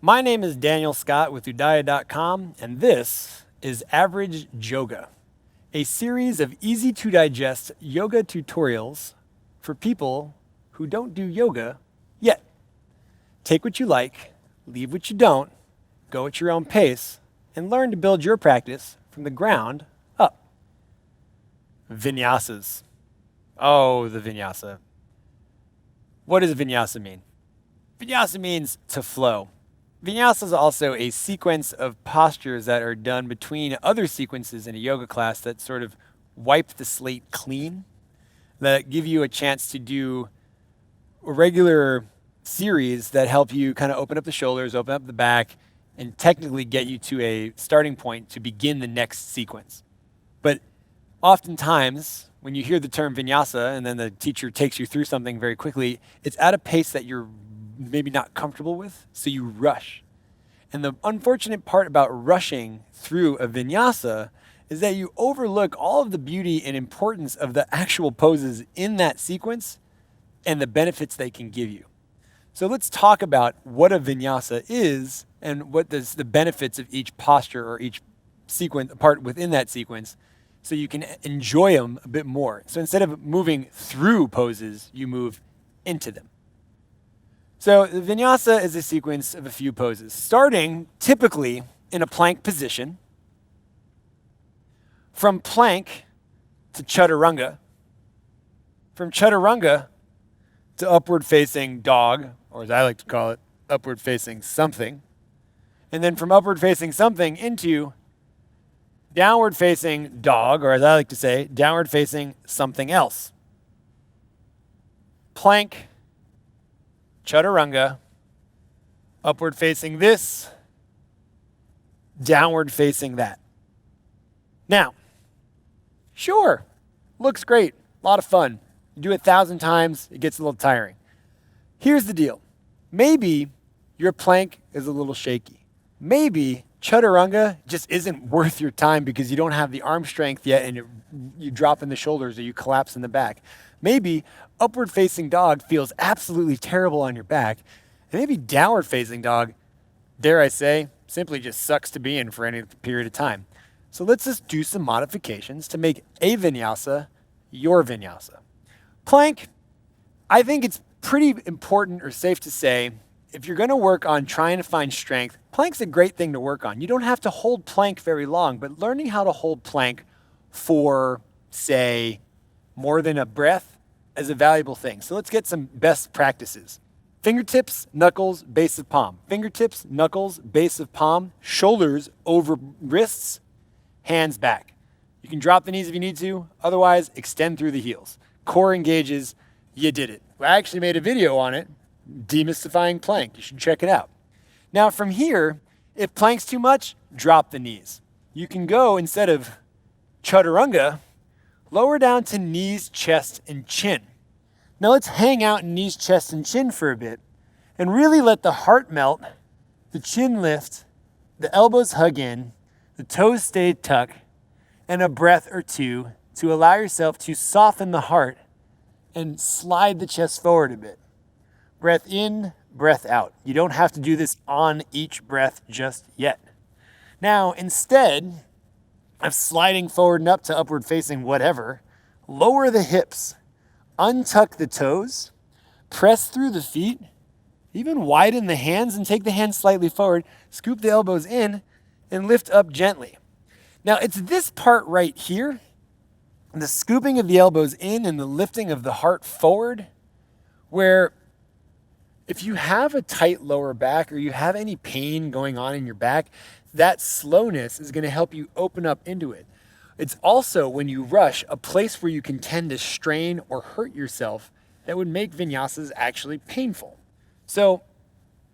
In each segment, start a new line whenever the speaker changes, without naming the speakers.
My name is Daniel Scott with UDAYA.com, and this is Average Yoga, a series of easy-to-digest yoga tutorials for people who don't do yoga yet. Take what you like, leave what you don't, go at your own pace, and learn to build your practice from the ground up. Vinyasas. Oh, the vinyasa. What does vinyasa mean? Vinyasa means to flow. Vinyasa is also a sequence of postures that are done between other sequences in a yoga class that sort of wipe the slate clean, that give you a chance to do a regular series that help you kind of open up the shoulders, open up the back, and technically get you to a starting point to begin the next sequence. But oftentimes, when you hear the term vinyasa and then the teacher takes you through something very quickly, it's at a pace that you're maybe not comfortable with, so you rush. And the unfortunate part about rushing through a vinyasa is that you overlook all of the beauty and importance of the actual poses in that sequence and the benefits they can give you. So let's talk about what a vinyasa is and what the benefits of each posture or each sequence part within that sequence, so you can enjoy them a bit more. So instead of moving through poses, you move into them. So the vinyasa is a sequence of a few poses, starting typically in a plank position. From plank to chaturanga. From chaturanga to upward facing dog, or as I like to call it, upward facing something. And then from upward facing something into downward facing dog, or as I like to say, downward facing something else. Plank, chaturanga, upward facing this, downward facing that. Now, sure, looks great, a lot of fun. You do it 1,000 times, it gets a little tiring. Here's the deal. Maybe your plank is a little shaky. Maybe chaturanga just isn't worth your time because you don't have the arm strength yet and you drop in the shoulders or you collapse in the back. Maybe upward facing dog feels absolutely terrible on your back. And maybe downward facing dog, dare I say, simply just sucks to be in for any period of time. So let's just do some modifications to make a vinyasa your vinyasa. Plank, I think it's pretty important or safe to say, if you're going to work on trying to find strength, plank's a great thing to work on. You don't have to hold plank very long, but learning how to hold plank for, say, more than a breath is a valuable thing. So let's get some best practices. Fingertips, knuckles, base of palm. Fingertips, knuckles, base of palm, shoulders over wrists, hands back. You can drop the knees if you need to. Otherwise, extend through the heels. Core engages, you did it. I actually made a video on it, demystifying plank. You should check it out. Now from here, if plank's too much, drop the knees. You can go, instead of chaturanga, lower down to knees, chest, and chin. Now let's hang out in knees, chest, and chin for a bit and really let the heart melt, the chin lift, the elbows hug in, the toes stay tucked, and a breath or two to allow yourself to soften the heart and slide the chest forward a bit. Breath in, breath out. You don't have to do this on each breath just yet. Now, instead of sliding forward and up to upward facing whatever, lower the hips, untuck the toes, press through the feet, even widen the hands and take the hands slightly forward, scoop the elbows in, and lift up gently. Now, it's this part right here, the scooping of the elbows in and the lifting of the heart forward, where if you have a tight lower back or you have any pain going on in your back, that slowness is going to help you open up into it. It's also, when you rush, a place where you can tend to strain or hurt yourself that would make vinyasas actually painful. So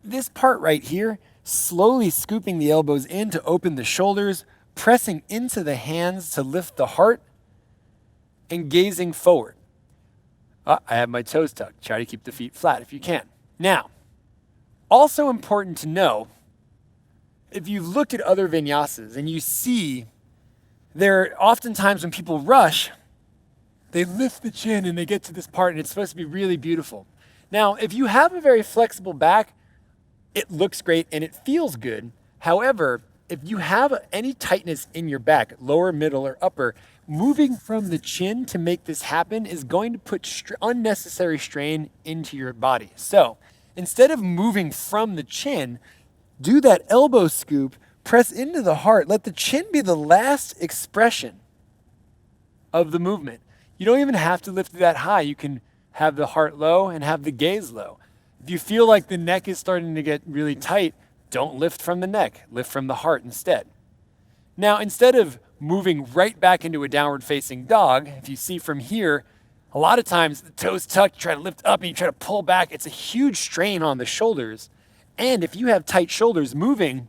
this part right here, slowly scooping the elbows in to open the shoulders, pressing into the hands to lift the heart, and gazing forward. I have my toes tucked. Try to keep the feet flat if you can. Now, also important to know, if you've looked at other vinyasas and you see there are oftentimes when people rush, they lift the chin and they get to this part and it's supposed to be really beautiful. Now, if you have a very flexible back, it looks great and it feels good. However, if you have any tightness in your back, lower, middle, or upper, moving from the chin to make this happen is going to put unnecessary strain into your body. So instead of moving from the chin, do that elbow scoop, press into the heart. Let the chin be the last expression of the movement. You don't even have to lift it that high. You can have the heart low and have the gaze low. If you feel like the neck is starting to get really tight, don't lift from the neck, lift from the heart instead. Now, instead of moving right back into a downward facing dog, if you see from here, a lot of times the toes tucked, you try to lift up and you try to pull back. It's a huge strain on the shoulders. And if you have tight shoulders, moving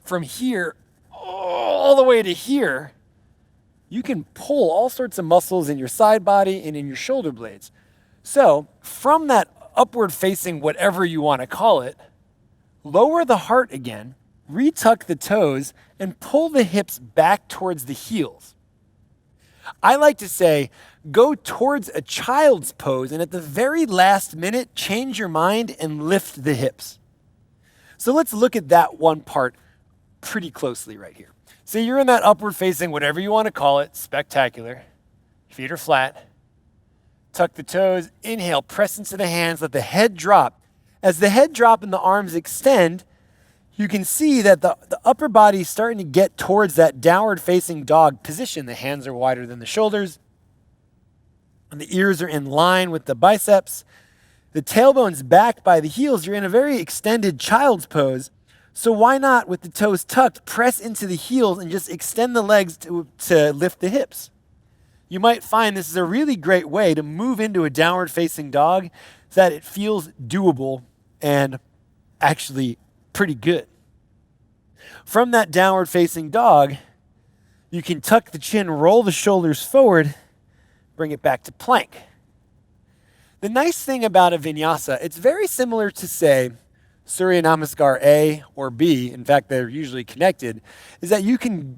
from here all the way to here, you can pull all sorts of muscles in your side body and in your shoulder blades. So from that upward facing, whatever you want to call it, lower the heart again, retuck the toes, and pull the hips back towards the heels. I like to say, go towards a child's pose, and at the very last minute, change your mind and lift the hips. So let's look at that one part pretty closely right here. So you're in that upward facing, whatever you want to call it, spectacular. Feet are flat. Tuck the toes, inhale, press into the hands, let the head drop. As the head drop and the arms extend, you can see that the upper body is starting to get towards that downward facing dog position. The hands are wider than the shoulders, and the ears are in line with the biceps. The tailbone's backed by the heels. You're in a very extended child's pose. So why not, with the toes tucked, press into the heels and just extend the legs to lift the hips? You might find this is a really great way to move into a downward facing dog so that it feels doable and actually pretty good. From that downward facing dog, you can tuck the chin, roll the shoulders forward, bring it back to plank. The nice thing about a vinyasa, it's very similar to, say, Surya Namaskar A or B, in fact, they're usually connected, is that you can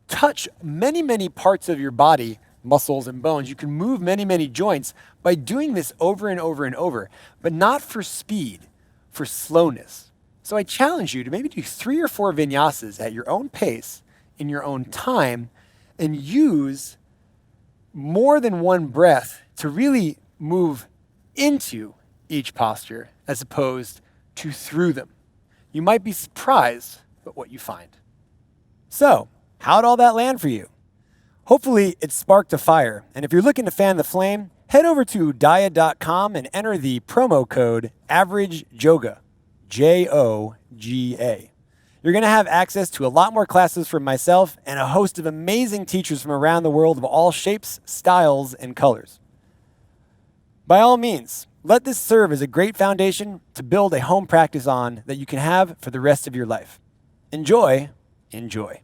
touch many, many parts of your body, muscles and bones. You can move many, many joints by doing this over and over and over, but not for speed, for slowness. So I challenge you to maybe do 3 or 4 vinyasas at your own pace, in your own time, and use more than one breath to really move into each posture as opposed to through them. You might be surprised at what you find. So, how'd all that land for you? Hopefully it sparked a fire. And if you're looking to fan the flame, head over to UDAYA.com and enter the promo code AVERAGE JOGA. You're going to have access to a lot more classes from myself and a host of amazing teachers from around the world of all shapes, styles, and colors. By all means, let this serve as a great foundation to build a home practice on that you can have for the rest of your life. Enjoy, enjoy.